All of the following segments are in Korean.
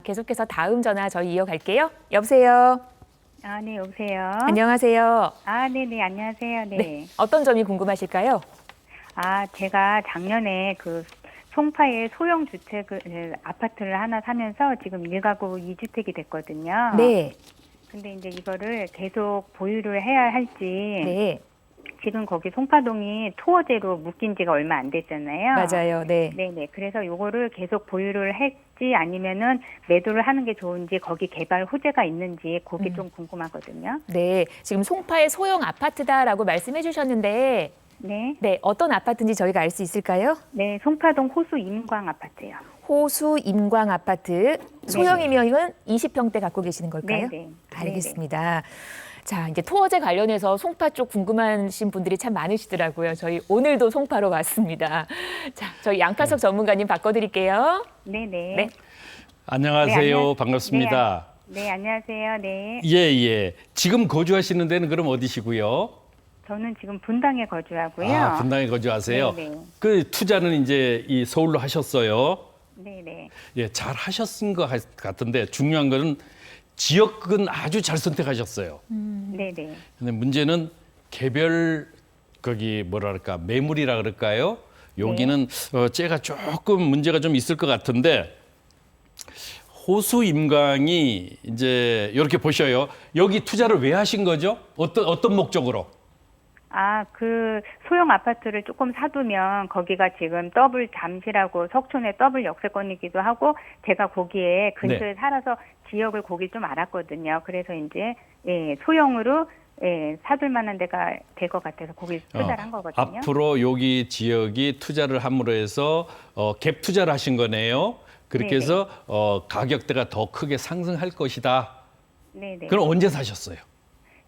계속해서 다음 전화 저희 이어갈게요. 여보세요. 아, 네, 여보세요. 안녕하세요. 아, 네네, 안녕하세요. 네. 네. 어떤 점이 궁금하실까요? 아, 제가 작년에 그 송파에 소형 주택을, 아파트를 하나 사면서 지금 1가구 2주택이 됐거든요. 네. 근데 이제 이거를 계속 보유를 해야 할지, 네. 지금 거기 송파동이 토어제로 묶인 지가 얼마 안 됐잖아요. 맞아요. 네. 네네. 그래서 요거를 계속 보유를 할지 아니면은 매도를 하는 게 좋은지 거기 개발 호재가 있는지 그게 좀 궁금하거든요. 네. 지금 송파의 소형 아파트다라고 말씀해 주셨는데 네. 네, 어떤 아파트인지 저희가 알 수 있을까요? 네, 송파동 호수 임광 아파트요. 호수 임광 아파트 소형이면은 20평대 갖고 계시는 걸까요? 네네. 알겠습니다. 자, 이제 토어제 관련해서 송파 쪽 궁금하신 분들이 참 많으시더라고요. 저희 오늘도 송파로 왔습니다. 자, 저희 양파석 전문가님 바꿔드릴게요. 네네. 네. 안녕하세요. 반갑습니다. 네, 안녕하세요. 네. 예, 예. 지금 거주하시는 데는 그럼 어디시고요? 저는 지금 분당에 거주하고요. 아, 분당에 거주하세요. 네네. 그 투자는 이제 이 서울로 하셨어요. 네네. 예, 잘 하셨은 것 같은데 중요한 거는 지역은 아주 잘 선택하셨어요. 네네. 근데 문제는 개별 거기 뭐랄까 매물이라 그럴까요? 여기는 째가 조금 문제가 좀 있을 것 같은데 호수 임강이 이제 이렇게 보셔요. 여기 투자를 왜 하신 거죠? 어떤 목적으로? 아, 그 소형 아파트를 조금 사두면 거기가 지금 더블 잠실하고 석촌의 더블 역세권이기도 하고 제가 거기에 근처에 살아서 지역을 거기 좀 알았거든요. 그래서 이제 예, 소형으로 사둘 만한 데가 될 것 같아서 거기 투자를 한 거거든요. 앞으로 여기 지역이 투자를 함으로 해서 갭 투자를 하신 거네요. 그렇게 네네. 해서 가격대가 더 크게 상승할 것이다. 네네. 그럼 언제 사셨어요?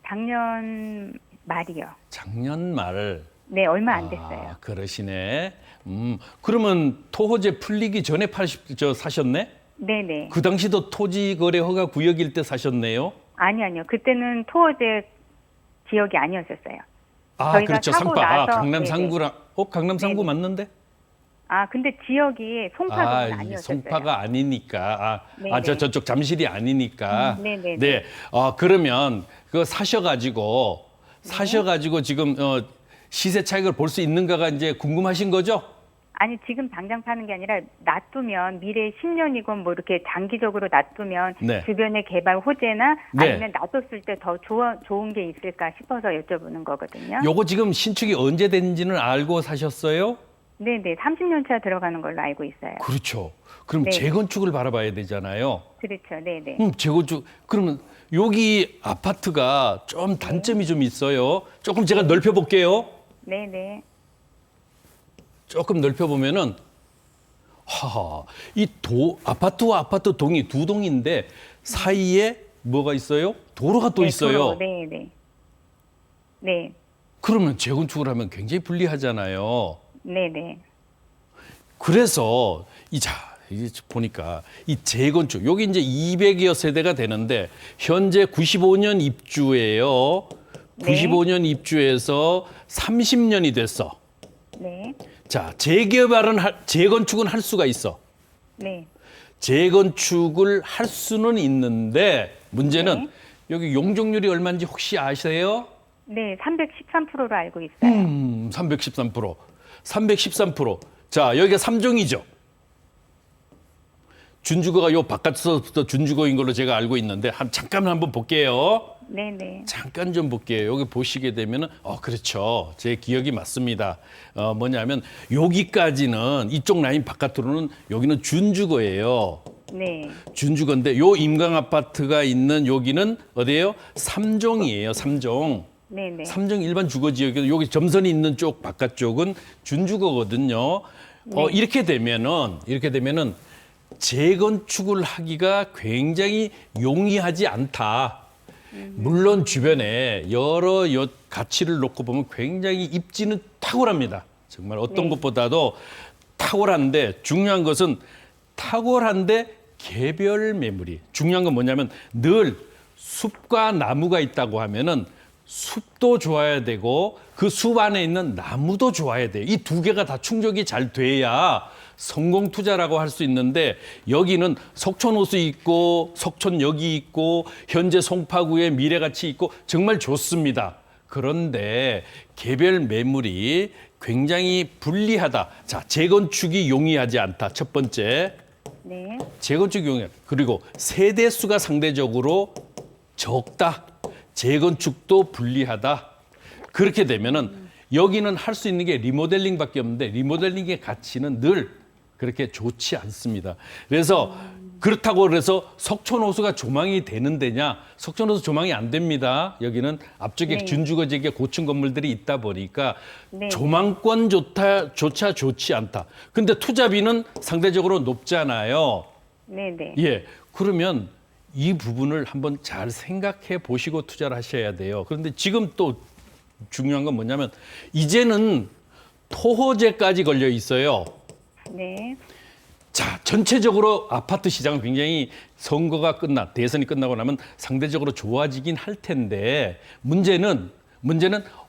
작년 말이요. 작년 말. 네, 얼마 안 됐어요. 그러시네. 그러면 토호제 풀리기 전에 사셨네? 네네. 그 당시도 토지 거래 허가 구역일 때 사셨네요. 아니요. 그때는 토어제 지역이 아니었었어요. 아, 저희가 그렇죠. 사고 상파. 나서, 강남 네네. 상구랑 강남 상구 네네. 맞는데? 아, 근데 지역이 송파동은 이게 아니었었어요. 송파가 아니니까. 네네. 저쪽 잠실이 아니니까. 네네네. 네. 그러면 그거 사셔가지고 지금 시세 차익을 볼 수 있는가가 이제 궁금하신 거죠? 아니, 지금 당장 파는 게 아니라 놔두면 미래 10년이건 뭐 이렇게 장기적으로 놔두면 네. 주변의 개발 호재나 네. 아니면 놔뒀을 때 더 좋은 게 있을까 싶어서 여쭤보는 거거든요. 요거 지금 신축이 언제 된지는 알고 사셨어요? 네네. 30년 차 들어가는 걸로 알고 있어요. 그렇죠. 그럼 네. 재건축을 바라봐야 되잖아요. 그렇죠. 네네. 재건축. 그러면 여기 아파트가 좀 단점이 좀 있어요. 조금 제가 넓혀볼게요. 네네. 조금 넓혀보면은 아파트와 아파트 동이 두 동인데 사이에 뭐가 있어요? 도로가 또 네, 있어요. 도로. 네네. 네. 그러면 재건축을 하면 굉장히 불리하잖아요. 네네. 그래서 이게 보니까 이 재건축 여기 이제 200여 세대가 되는데 현재 95년 입주예요. 네. 95년 입주해서 30년이 됐어. 네. 자, 재건축은 할 수가 있어. 네. 재건축을 할 수는 있는데 문제는 네. 여기 용적률이 얼마인지 혹시 아세요? 네. 313%로 알고 있어요. 313%. 313%. 자, 여기가 3종이죠. 준주거가 요 바깥서부터 준주거인 걸로 제가 알고 있는데 잠깐 한번 볼게요. 네네. 잠깐 좀 볼게요. 여기 보시게 되면은 그렇죠. 제 기억이 맞습니다. 뭐냐면 여기까지는 이쪽 라인 바깥으로는 여기는 준주거예요. 네. 준주거인데 요 임강 아파트가 있는 여기는 어디예요? 3종이에요. 3종. 네네. 3종 일반 주거 지역에 여기 점선이 있는 쪽 바깥쪽은 준주거거든요. 이렇게 되면은 재건축을 하기가 굉장히 용이하지 않다. 물론 주변에 여러 가치를 놓고 보면 굉장히 입지는 탁월합니다. 정말 어떤 것보다도 탁월한데 중요한 것은 탁월한데 개별 매물이 중요한 건 뭐냐면 늘 숲과 나무가 있다고 하면은 숲도 좋아야 되고 그 숲 안에 있는 나무도 좋아야 돼요. 이 두 개가 다 충족이 잘 돼야 성공 투자라고 할 수 있는데 여기는 석촌호수 있고 석촌역이 있고 현재 송파구에 미래가치 있고 정말 좋습니다. 그런데 개별 매물이 굉장히 불리하다. 자, 재건축이 용이하지 않다. 첫 번째. 네. 재건축 용이하다. 그리고 세대 수가 상대적으로 적다. 재건축도 불리하다. 그렇게 되면은 여기는 할 수 있는 게 리모델링밖에 없는데 리모델링의 가치는 늘 그렇게 좋지 않습니다. 그래서 그렇다고 그래서 석촌호수가 조망이 되는 데냐? 석촌호수 조망이 안 됩니다. 여기는 앞쪽에 네. 준주거지역에 고층 건물들이 있다 보니까 네. 조망권조차 좋지 않다. 근데 투자비는 상대적으로 높잖아요. 네네. 예, 그러면 이 부분을 한번 잘 생각해 보시고 투자를 하셔야 돼요. 그런데 지금 또 중요한 건 뭐냐면 이제는 토호제까지 걸려 있어요. 네. 자, 전체적으로 아파트 시장은 굉장히 선거가 대선이 끝나고 나면 상대적으로 좋아지긴 할 텐데 문제는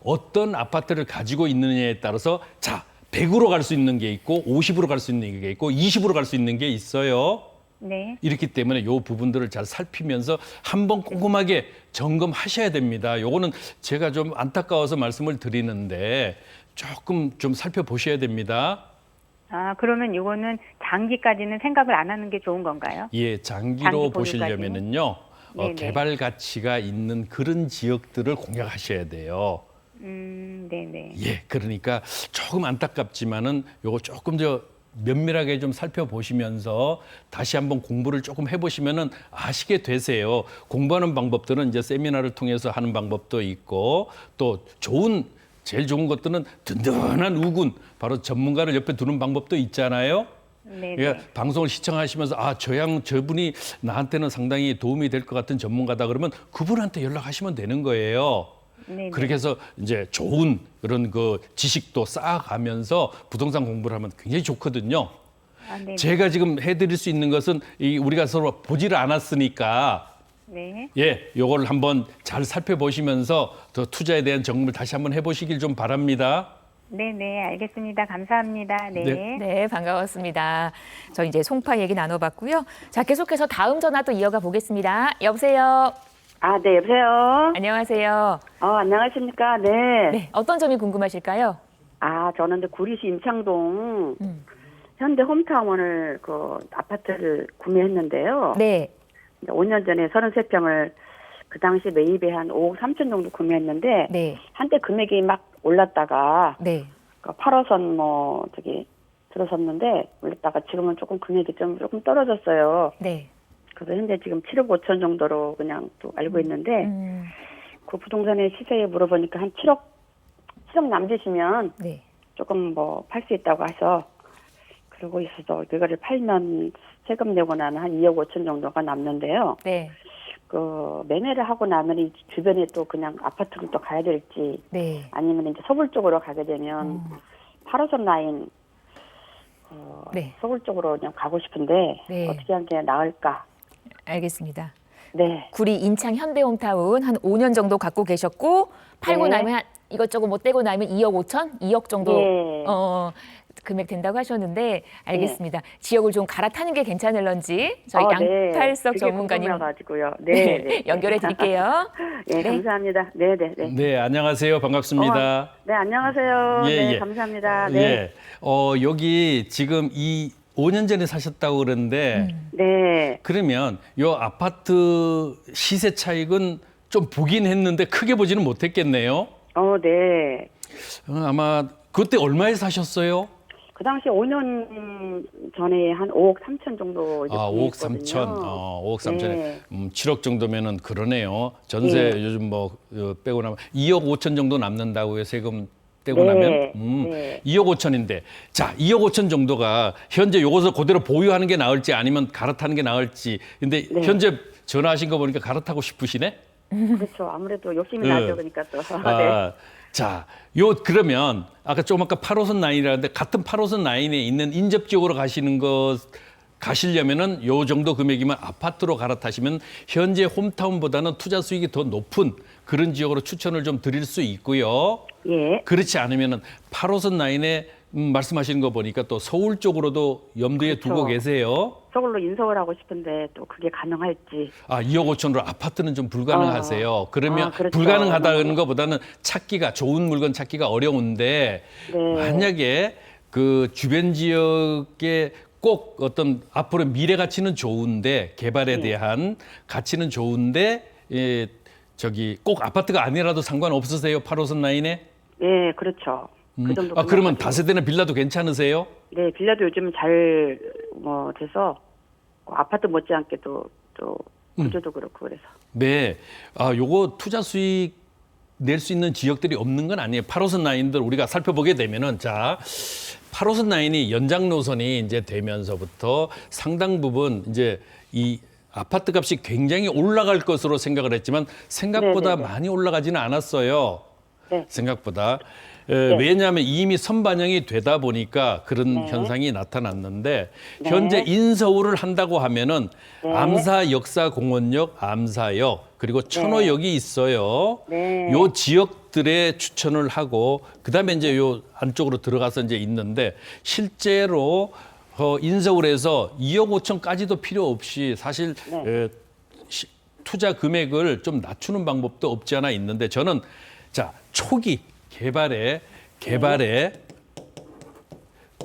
어떤 아파트를 가지고 있느냐에 따라서 자, 100으로 갈 수 있는 게 있고 50으로 갈 수 있는 게 있고 20으로 갈 수 있는 게 있어요. 네. 이렇기 때문에 이 부분들을 잘 살피면서 한번 꼼꼼하게 점검하셔야 됩니다. 요거는 제가 좀 안타까워서 말씀을 드리는데 조금 좀 살펴보셔야 됩니다. 아, 그러면 이거는 장기까지는 생각을 안 하는 게 좋은 건가요? 예, 장기로 장기 보시려면은요. 네네. 개발 가치가 있는 그런 지역들을 공략하셔야 돼요. 네네. 예, 그러니까 조금 안타깝지만은 요거 조금 더 면밀하게 좀 살펴보시면서 다시 한번 공부를 조금 해보시면은 아시게 되세요. 공부하는 방법들은 이제 세미나를 통해서 하는 방법도 있고 또 제일 좋은 것들은 든든한 우군, 바로 전문가를 옆에 두는 방법도 있잖아요. 네네. 그러니까 방송을 시청하시면서 저분이 나한테는 상당히 도움이 될 것 같은 전문가다 그러면 그분한테 연락하시면 되는 거예요. 네네. 그렇게 해서 이제 좋은 그런 그 지식도 쌓아가면서 부동산 공부를 하면 굉장히 좋거든요. 아, 네네. 제가 지금 해드릴 수 있는 것은 우리가 서로 보지를 않았으니까 네. 예, 요걸 한번 잘 살펴보시면서 더 투자에 대한 점검을 다시 한번 해보시길 좀 바랍니다. 네네. 알겠습니다. 감사합니다. 네. 네. 네, 반가웠습니다. 저 이제 송파 얘기 나눠봤고요. 자, 계속해서 다음 전화 또 이어가 보겠습니다. 여보세요. 아, 네, 여보세요? 안녕하세요. 안녕하십니까? 네. 네, 어떤 점이 궁금하실까요? 아, 저는 이제 구리시 임창동 현대 홈타운을 아파트를 구매했는데요. 네, 5년 전에 33평을 그 당시 매입에 한 5억 3천 정도 구매했는데 네, 한때 금액이 막 올랐다가 네. 8호선 들어섰는데 올랐다가 지금은 조금 금액이 조금 떨어졌어요. 네. 그래서 현재 지금 7억 5천 정도로 그냥 또 알고 있는데 그 부동산의 시세에 물어보니까 한 7억 남기시면 네. 조금 팔 수 있다고 해서 그러고 있어서 그거를 팔면 세금 내고 나면 한 2억 5천 정도가 남는데요. 네. 매매를 하고 나면 이 주변에 또 그냥 아파트를 또 가야 될지 네. 아니면 이제 서울 쪽으로 가게 되면 8호선 라인 네. 서울 쪽으로 그냥 가고 싶은데 네. 어떻게 하는 게 나을까? 알겠습니다. 네. 구리 인창 현대홈타운 한 5년 정도 갖고 계셨고 팔고 네. 나면 이것저것 뭐 떼고 나면 2억 5천? 2억 정도 네. 금액 된다고 하셨는데 알겠습니다. 지역을 좀 갈아타는 게 괜찮을런지 저희 네. 양팔석 그게 전문가님 궁금해가지고요. 네, 네. 네. 연결해 드릴게요. 네, 감사합니다. 네, 네, 네. 네, 안녕하세요. 반갑습니다. 네, 안녕하세요. 예, 네, 예. 감사합니다. 네. 예, 여기 지금 5년 전에 사셨다고 그러는데 네. 그러면 요 아파트 시세 차익은 좀 보긴 했는데 크게 보지는 못했겠네요. 네. 아마 그때 얼마에 사셨어요? 그 당시 5년 전에 한 5억 3천 정도 이제 5억 3천, 5억 3천에 네. 7억 정도면은 그러네요. 전세 네. 요즘 빼고 나면 2억 5천 정도 남는다고요. 세금 떼고 네. 나면 네. 2억 5천인데 자 2억 5천 정도가 현재 요것을 그대로 보유하는 게 나을지 아니면 갈아타는 게 나을지 근데 네. 현재 전화하신 거 보니까 갈아타고 싶으시네? 그렇죠. 아무래도 욕심이 나죠. 그러니까 또. 네. 자, 그러면 아까 8호선 라인이라는데 같은 8호선 라인에 있는 인접 지역으로 가시는 것 가시려면은 요 정도 금액이면 아파트로 갈아타시면 현재 홈타운보다는 투자 수익이 더 높은 그런 지역으로 추천을 좀 드릴 수 있고요. 예. 그렇지 않으면은 8호선 라인에 말씀하시는 거 보니까 또 서울 쪽으로도 염두에 그렇죠. 두고 계세요. 서울로 인서울 하고 싶은데 또 그게 가능할지. 2억 5천으로 아파트는 좀 불가능하세요. 그러면 그렇죠. 불가능하다는 것보다는 찾기가 좋은 물건 찾기가 어려운데 네. 만약에 그 주변 지역에 꼭 어떤 앞으로 미래 가치는 좋은데 개발에 네. 대한 가치는 좋은데 저기 꼭 아파트가 아니라도 상관없으세요? 8호선 라인에? 예, 그렇죠. 그 정도. 그러면 금액까지는. 다세대나 빌라도 괜찮으세요? 네, 빌라도 요즘 잘 돼서 아파트 못지않게 또 구조도 그렇고 그래서. 네. 요거 투자 수익 낼 수 있는 지역들이 없는 건 아니에요. 8호선 라인들 우리가 살펴보게 되면은 자, 8호선 라인이 연장 노선이 이제 되면서부터 상당 부분 이제 이 아파트 값이 굉장히 올라갈 것으로 생각을 했지만 생각보다 네네네. 많이 올라가지는 않았어요. 네. 생각보다. 왜냐하면 이미 선반영이 되다 보니까 그런 네. 현상이 나타났는데 네. 현재 인서울을 한다고 하면은 네. 암사 역사공원역, 암사역 그리고 천호역이 있어요. 네. 요 지역들에 추천을 하고 그다음에 이제 요 안쪽으로 들어가서 이제 있는데 실제로 인서울에서 2억 5천까지도 필요 없이 사실 네. 투자 금액을 좀 낮추는 방법도 없지 않아 있는데 저는 자 초기 개발에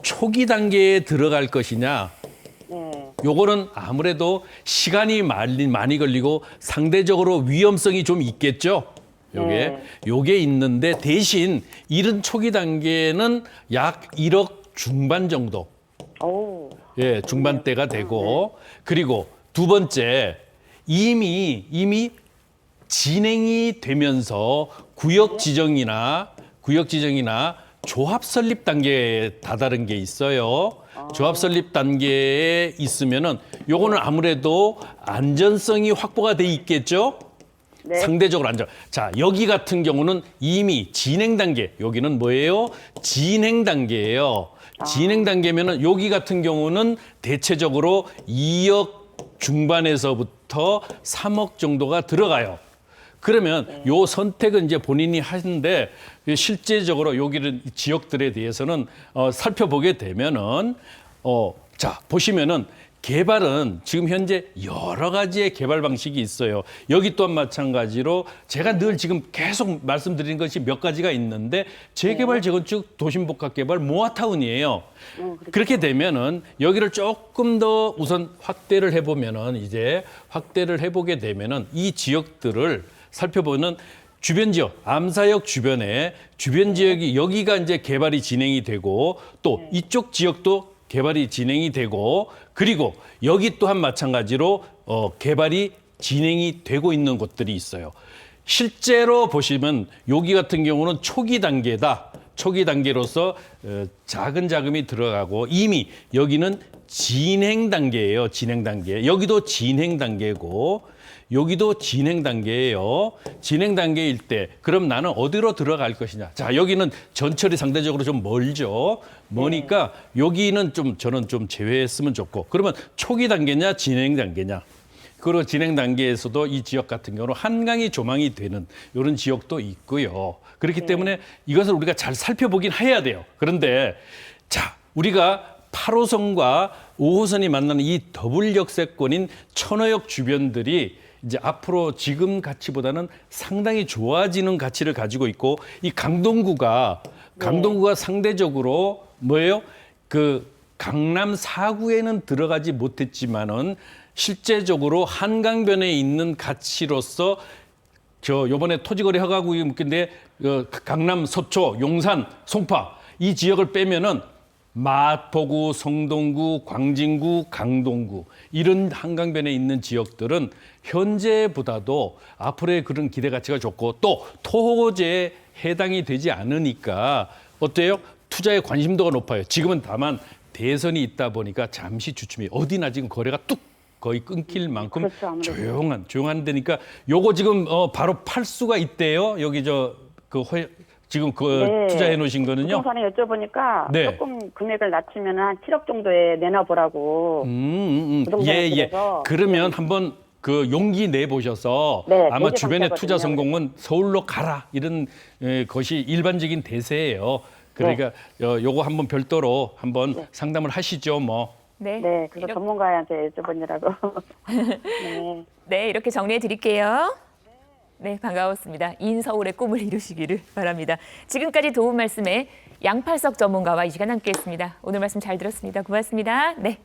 초기 단계에 들어갈 것이냐 네. 요거는 아무래도 시간이 많이 걸리고 상대적으로 위험성이 좀 있겠죠. 요게 있는데 대신 이른 초기 단계는 약 1억 중반 정도. 오. 예, 중반대가 되고 그리고 두 번째 이미 진행이 되면서 구역 지정이나 조합 설립 단계에 다다른 게 있어요. 조합 설립 단계에 있으면은 요거는 아무래도 안전성이 확보가 돼 있겠죠. 네. 상대적으로 안전. 자, 여기 같은 경우는 이미 진행 단계. 여기는 뭐예요? 진행 단계예요. 진행 단계면은 여기 같은 경우는 대체적으로 2억 중반에서부터 3억 정도가 들어가요. 그러면 요 선택은 이제 본인이 하는데 실제적으로 여기는 지역들에 대해서는 살펴보게 되면은 자 보시면은 개발은 지금 현재 여러 가지의 개발 방식이 있어요. 여기 또한 마찬가지로 제가 늘 지금 계속 말씀드리는 것이 몇 가지가 있는데 재개발, 재건축, 도심복합개발, 모아타운이에요. 그렇죠. 그렇게 되면은 여기를 조금 더 우선 확대를 해보면은 이제 확대를 해보게 되면은 이 지역들을 살펴보는 주변 지역, 암사역 주변에 주변 지역이 여기가 이제 개발이 진행이 되고 또 이쪽 지역도 개발이 진행이 되고 그리고 여기 또한 마찬가지로 개발이 진행이 되고 있는 곳들이 있어요. 실제로 보시면 여기 같은 경우는 초기 단계다. 초기 단계로서 작은 자금이 들어가고 이미 여기는 진행 단계예요. 진행 단계. 여기도 진행 단계고 여기도 진행 단계예요. 진행 단계일 때 그럼 나는 어디로 들어갈 것이냐. 자, 여기는 전철이 상대적으로 좀 멀죠. 머니까 여기는 좀 저는 좀 제외했으면 좋고 그러면 초기 단계냐 진행 단계냐. 그리고 진행 단계에서도 이 지역 같은 경우는 한강이 조망이 되는 이런 지역도 있고요. 그렇기 때문에 이것을 우리가 잘 살펴보긴 해야 돼요. 그런데 자, 우리가 8호선과 5호선이 만나는 이 더블 역세권인 천호역 주변들이 이제 앞으로 지금 가치보다는 상당히 좋아지는 가치를 가지고 있고 이 강동구가 상대적으로 뭐예요? 그 강남 4구에는 들어가지 못했지만은 실제적으로 한강변에 있는 가치로서 저 요번에 토지거래 허가구역이 묶인데 강남 서초, 용산, 송파 이 지역을 빼면은 마포구, 성동구, 광진구, 강동구 이런 한강변에 있는 지역들은 현재보다도 앞으로의 그런 기대 가치가 좋고 또 토호제에 해당이 되지 않으니까 어때요? 투자에 관심도가 높아요. 지금은 다만 대선이 있다 보니까 잠시 주춤이 어디나 지금 거래가 뚝 거의 끊길 만큼 그렇죠, 아무래도. 조용한 데니까 요거 지금 바로 팔 수가 있대요. 여기 지금 그 네. 투자해 놓으신 거는요? 부동산에 여쭤보니까 네. 조금 금액을 낮추면 한 7억 정도에 내놔보라고. 부동산에 예. 그래서. 그러면 한번 그 용기 내 보셔서 네, 아마 되게 주변에 투자 상쾌하거든요. 성공은 서울로 가라 이런 것이 일반적인 대세예요. 그러니까 요거 한번 별도로 한번 상담을 하시죠, 뭐. 네. 네, 그래서 이렇게, 전문가한테 여쭤보느라고. 네. 네, 이렇게 정리해 드릴게요. 네, 반가웠습니다. 인서울의 꿈을 이루시기를 바랍니다. 지금까지 도움 말씀에 양팔석 전문가와 이 시간 함께했습니다. 오늘 말씀 잘 들었습니다. 고맙습니다. 네.